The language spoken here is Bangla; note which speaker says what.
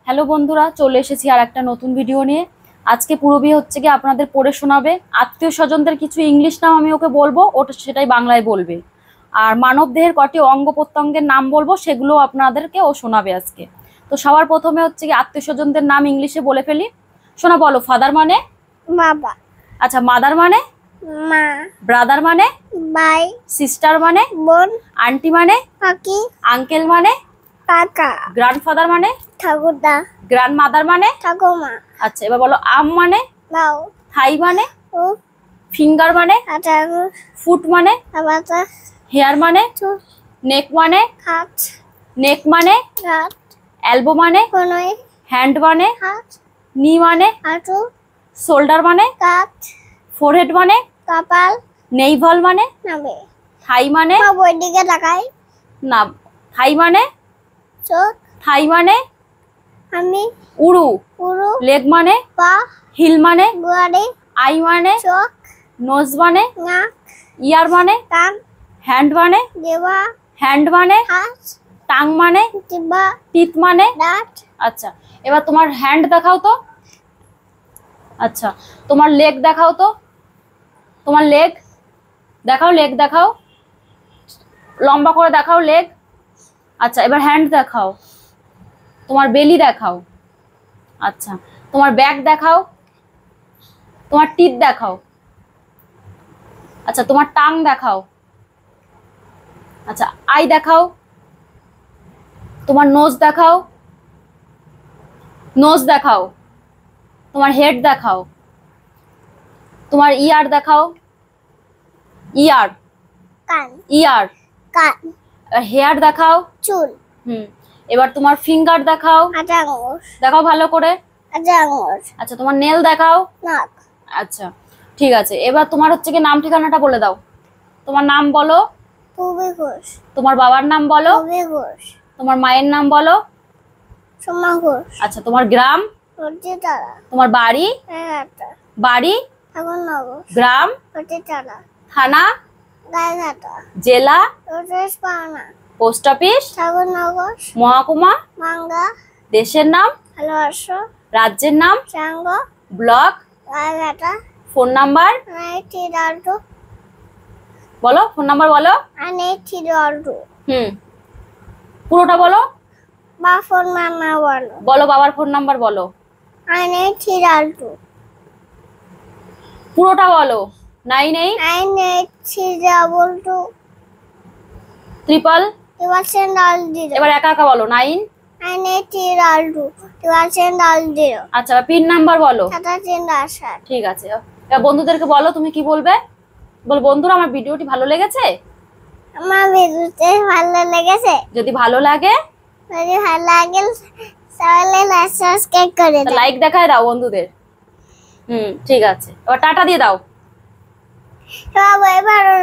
Speaker 1: হ্যালো বন্ধুরা, চলে এসেছি আর একটা নতুন ভিডিও নিয়ে। আজকে পূরবী হচ্ছে কি আপনাদের পড়ে শোনাবে আত্মীয় স্বজনদের কিছু ইংলিশ নাম আমি ওকে বলবো, ওটা সেটাই বাংলায় বলবে। আর মানব দেহের কটি অঙ্গ প্রত্যঙ্গের নাম বলবো, সেগুলো আপনাদেরকে ও শোনাবে আজকে। তো সবার প্রথমে হচ্ছে কি আত্মীয় স্বজনদের নাম ইংলিশে বলে ফেলি। শোনা বলো। ফাদার মানে
Speaker 2: বাবা,
Speaker 1: আচ্ছা। মাদার মানে
Speaker 2: মা,
Speaker 1: ব্রাদার মানে
Speaker 2: ভাই,
Speaker 1: সিস্টার মানে
Speaker 2: বোন,
Speaker 1: আন্টি মানে
Speaker 2: কাকি,
Speaker 1: আঙ্কেল মানে
Speaker 2: কাকা,
Speaker 1: গ্র্যান্ডফাদার মানে
Speaker 2: ঠাকুরদা,
Speaker 1: গ্র্যান্ডমাদার মানে
Speaker 2: ঠাকুমা,
Speaker 1: আচ্ছা। এবার বলো আম মানে
Speaker 2: দাও,
Speaker 1: থাই মানে
Speaker 2: ও,
Speaker 1: ফিঙ্গার মানে
Speaker 2: আটাগু,
Speaker 1: ফুট মানে
Speaker 2: আবাতা,
Speaker 1: হেয়ার মানে
Speaker 2: চুল,
Speaker 1: নেক মানে
Speaker 2: হাত,
Speaker 1: নেক মানে
Speaker 2: রাত,
Speaker 1: এলবো মানে
Speaker 2: কনই,
Speaker 1: হ্যান্ড মানে
Speaker 2: হাত,
Speaker 1: নি মানে
Speaker 2: হাঁটু,
Speaker 1: শোল্ডার মানে
Speaker 2: কাত,
Speaker 1: ফোরহেড মানে
Speaker 2: কপাল,
Speaker 1: নেইভাল মানে
Speaker 2: নাবে।
Speaker 1: থাই মানে
Speaker 2: মা বই দিকে তাকাই,
Speaker 1: না থাই মানে
Speaker 2: চোখ,
Speaker 1: থাই মানে
Speaker 2: আমি,
Speaker 1: উড়ু
Speaker 2: পুরু,
Speaker 1: লেগ মানে
Speaker 2: পা,
Speaker 1: হিল মানে
Speaker 2: গুয়ারি,
Speaker 1: আই মানে
Speaker 2: চোখ,
Speaker 1: নোজ মানে
Speaker 2: নাক,
Speaker 1: ইয়ার মানে
Speaker 2: কান,
Speaker 1: হ্যান্ড মানে
Speaker 2: দেওয়া,
Speaker 1: হ্যান্ড মানে
Speaker 2: হাত,
Speaker 1: টাং মানে
Speaker 2: জিবা,
Speaker 1: টিথ মানে
Speaker 2: দাঁত,
Speaker 1: আচ্ছা। এবার তোমার হ্যান্ড দেখাও তো। আচ্ছা, তোমার লেগ দেখাও তো। তোমার লেগ দেখাও, লেগ দেখাও, লম্বা করে দেখাও লেগ। আচ্ছা, এবার হ্যান্ড দেখাও। তোমার বেলি দেখাও। আচ্ছা, তোমার ব্যাক দেখাও। তোমার টিথ দেখাও। আচ্ছা, তোমার টাং দেখাও। আচ্ছা, আই দেখাও। তোমার নোজ দেখাও। নোজ দেখাও। তোমার হেড দেখাও। তোমার ইয়ার দেখাও। ইয়ার
Speaker 2: কান,
Speaker 1: ইয়ার
Speaker 2: কান,
Speaker 1: হেয়ার দেখাও।
Speaker 2: চুল,
Speaker 1: এবার তোমার ফিঙ্গার দেখাও।
Speaker 2: আটাঙ্গুর,
Speaker 1: দেখাও ভালো করে।
Speaker 2: আটাঙ্গুর,
Speaker 1: আচ্ছা, তোমার নেল দেখাও।
Speaker 2: নাক,
Speaker 1: আচ্ছা, ঠিক আছে। এবার তোমার হচ্ছে কি নাম ঠিকানাটা বলে দাও। তোমার নাম বলো।
Speaker 2: পুবি ঘোষ,
Speaker 1: তোমার বাবার নাম বলো।
Speaker 2: পুবি ঘোষ,
Speaker 1: তোমার মায়ের নাম বলো।
Speaker 2: সোমা ঘোষ,
Speaker 1: আচ্ছা, তোমার গ্রাম।
Speaker 2: রটি তারা,
Speaker 1: তোমার বাড়ি।
Speaker 2: গায়ঘাটা,
Speaker 1: বাড়ি
Speaker 2: ঠাকুরনগর,
Speaker 1: গ্রাম
Speaker 2: রটি তারা,
Speaker 1: থানা
Speaker 2: গায়ঘাটা,
Speaker 1: জেলা
Speaker 2: রটেশ পাওনা,
Speaker 1: পোস্ট অফিস
Speaker 2: ঠাকুরনগর,
Speaker 1: মহকুমা
Speaker 2: মাঙ্গা,
Speaker 1: দেশের নাম
Speaker 2: ভালোবাসো,
Speaker 1: রাজ্যের নাম
Speaker 2: চাঙ্গ,
Speaker 1: ব্লক
Speaker 2: গায়ঘাটা,
Speaker 1: ফোন নাম্বার
Speaker 2: নাইটি ডালটু,
Speaker 1: বলো। ফোন নাম্বার বলো।
Speaker 2: আনেটি ডালটু,
Speaker 1: পুরোটা বলো।
Speaker 2: বা ফোন মামা বলো,
Speaker 1: বলো বাবার ফোন নাম্বার বলো।
Speaker 2: আনেটি ডালটু,
Speaker 1: পুরোটা বলো। 98
Speaker 2: 983 ডাবল টু,
Speaker 1: 3
Speaker 2: টিবাসেন ডাল জিরো,
Speaker 1: এবার একা একা বলো। 9
Speaker 2: 983 ডালটু, টিবাসেন ডাল জিরো,
Speaker 1: আচ্ছা, পিন নাম্বার বলো।
Speaker 2: 87
Speaker 1: ঠিক আছে। এবার বন্ধুদেরকে বলো তুমি কি বলবে। বল বন্ধুরা, আমার ভিডিওটি ভালো লেগেছে।
Speaker 2: আমার ভিডিওতে ভালো লেগেছে,
Speaker 1: যদি ভালো লাগে
Speaker 2: যদি ভালো লাগে তাহলে সাবস্ক্রাইব করে দাও,
Speaker 1: লাইক দেখায় দাও বন্ধুদের। ঠিক আছে। এবার টাটা দিয়ে দাও।
Speaker 2: সবাই ভালো